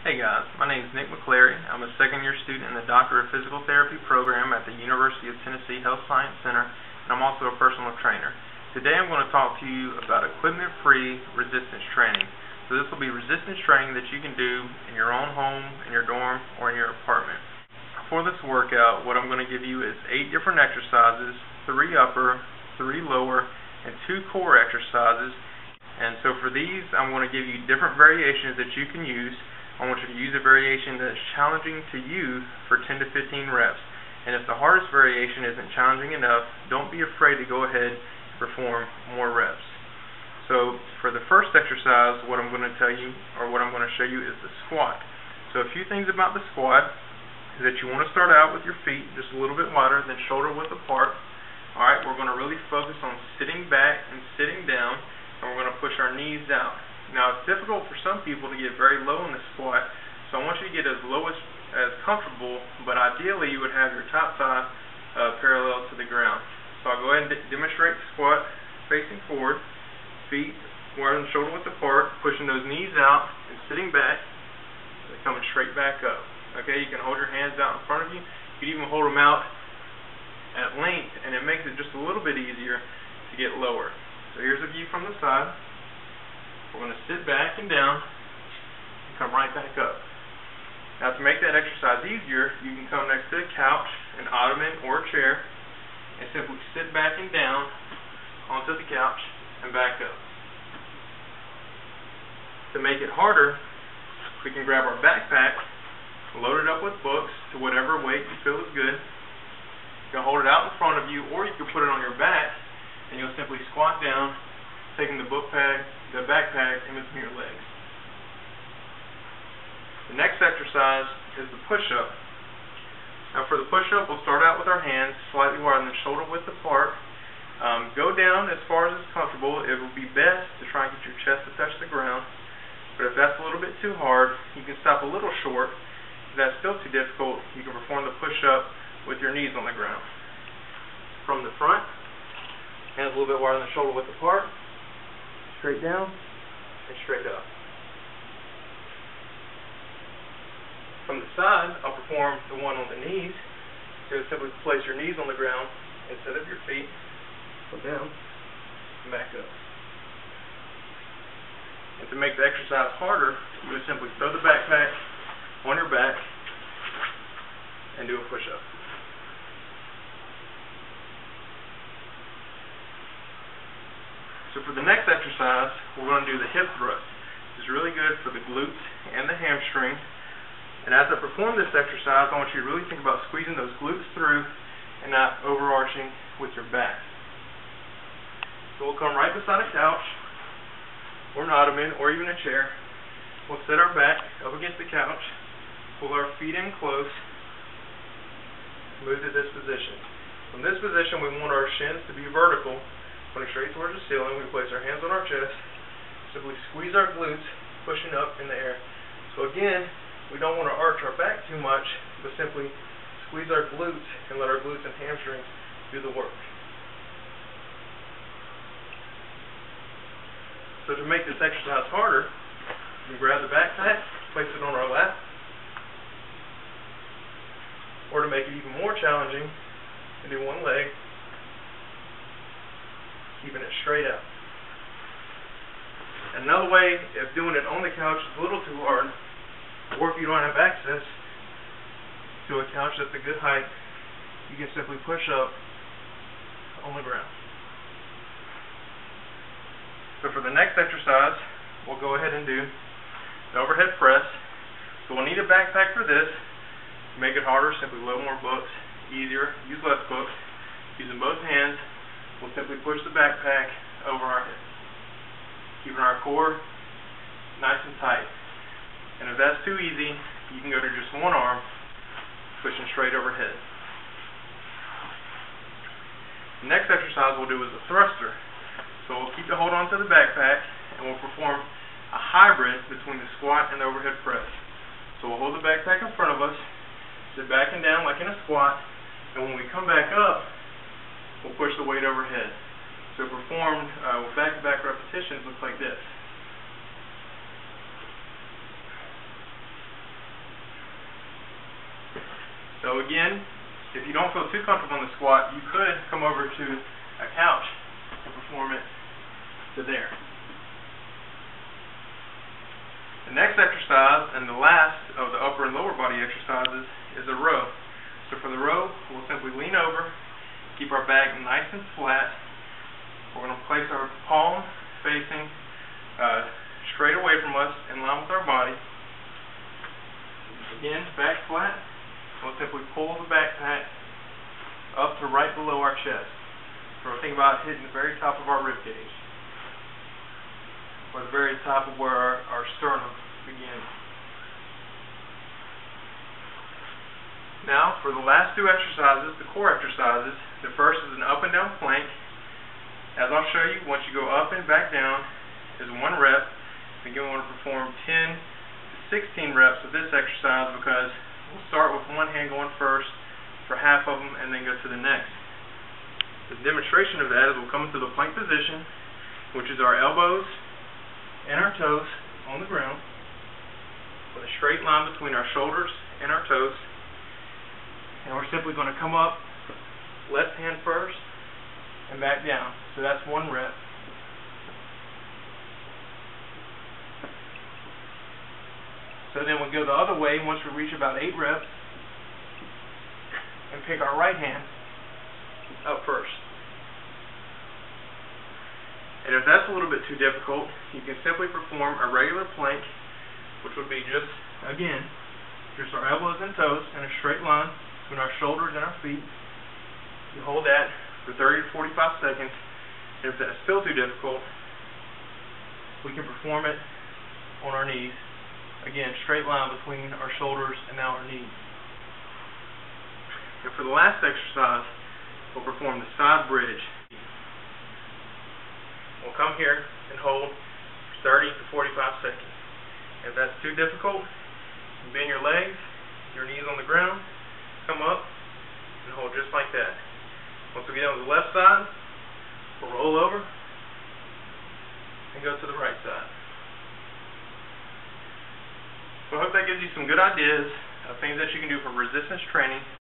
Hey guys, my name is Nick McClary. I'm a second-year student in the Doctor of Physical Therapy program at the University of Tennessee Health Science Center, and I'm also a personal trainer. Today I'm going to talk to you about equipment-free resistance training. So this will be resistance training that you can do in your own home, in your dorm, or in your apartment. For this workout, what I'm going to give you is 8 different exercises, 3 upper, 3 lower, and 2 core exercises. And so for these, I'm going to give you different variations that you can use. I want you to use a variation that is challenging to you for 10 to 15 reps. And if the hardest variation isn't challenging enough, don't be afraid to go ahead and perform more reps. So for the first exercise, what I'm going to tell you, or what I'm going to show you, is the squat. So a few things about the squat is that you want to start out with your feet just a little bit wider than shoulder width apart. Alright, we're going to really focus on sitting back and sitting down, and we're going to push our knees down. Now, it's difficult for some people to get very low in the squat, so I want you to get as low as comfortable, but ideally you would have your top thigh parallel to the ground. So I'll go ahead and demonstrate the squat facing forward, feet wider than shoulder width apart, pushing those knees out and sitting back, and coming straight back up. Okay, you can hold your hands out in front of you. You can even hold them out at length, and it makes it just a little bit easier to get lower. So here's a view from the side. We're going to sit back and down and come right back up. Now to make that exercise easier, you can come next to a couch, an ottoman, or a chair, and simply sit back and down onto the couch and back up. To make it harder, we can grab our backpack, load it up with books to whatever weight you feel is good. You can hold it out in front of you, or you can put it on your back, and you'll simply squat down, taking the backpack in between your legs. The next exercise is the push-up. Now for the push-up, we'll start out with our hands slightly wider than shoulder width apart. Go down as far as it's comfortable. It will be best to try and get your chest to touch the ground, but if that's a little bit too hard, you can stop a little short. If that's still too difficult, you can perform the push-up with your knees on the ground. From the front, hands a little bit wider than shoulder width apart, straight down and straight up. From the side, I'll perform the one on the knees. So simply place your knees on the ground instead of your feet. Go down and back up. And to make the exercise harder, you would simply throw the backpack on your back and do a push-up. So for the next exercise, we're going to do the hip thrust. It's really good for the glutes and the hamstring. And as I perform this exercise, I want you to really think about squeezing those glutes through and not overarching with your back. So we'll come right beside a couch, or an ottoman, or even a chair. We'll sit our back up against the couch, pull our feet in close, move to this position. From this position, we want our shins to be vertical, pointing straight towards the ceiling. We place our hands on our chest, simply squeeze our glutes, pushing up in the air. So again, we don't want to arch our back too much, but simply squeeze our glutes and let our glutes and hamstrings do the work. So to make this exercise harder, we can grab the backpack, place it on our lap, or to make it even more challenging, we do one leg, keeping it straight out. Another way of doing it on the couch is a little too hard, or if you don't have access to a couch that's a good height, you can simply push up on the ground. So for the next exercise, we'll go ahead and do the overhead press. So we'll need a backpack for this. To make it harder, simply load more books. Easier, use less books. Using both hands, we'll simply push the backpack over our head, keeping our core nice and tight. And if that's too easy, you can go to just one arm, pushing straight overhead. The next exercise we'll do is a thruster. So we'll keep the hold on to the backpack, and we'll perform a hybrid between the squat and the overhead press. So we'll hold the backpack in front of us, sit back and down like in a squat, and when we come back up, we'll push the weight overhead. So performed with back-to-back repetitions looks like this. So again, if you don't feel too comfortable in the squat, you could come over to a couch and perform it to there. The next exercise, and the last of the upper and lower body exercises, is a row. So for the row, we'll simply lean over, keep our back nice and flat. We're going to place our palm facing straight away from us, in line with our body. Again, back flat. We'll simply pull the backpack up to right below our chest. So we're thinking about hitting the very top of our rib cage, or the very top of where our sternum begins. Now, for the last two exercises, the core exercises, the first is an up and down plank. As I'll show you, once you go up and back down is 1 rep. Again, we want to perform 10 to 16 reps of this exercise because we'll start with one hand going first for half of them and then go to the next. The demonstration of that is we'll come into the plank position, which is our elbows and our toes on the ground with a straight line between our shoulders and our toes. And we're simply going to come up left hand first and back down. So that's 1 rep. So then we go the other way once we reach about 8 reps and pick our right hand up first. And if that's a little bit too difficult, you can simply perform a regular plank, which would be just, again, just our elbows and toes in a straight line between our shoulders and our feet. You hold that for 30 to 45 seconds. And if that's still too difficult, we can perform it on our knees. Again, straight line between our shoulders and now our knees. And for the last exercise, we'll perform the side bridge. We'll come here and hold for 30 to 45 seconds. If that's too difficult, you bend your legs, your knees on the ground, come up, and hold just like that. Once we get on the left side, we'll roll over and go to the right side. So I hope that gives you some good ideas of things that you can do for resistance training.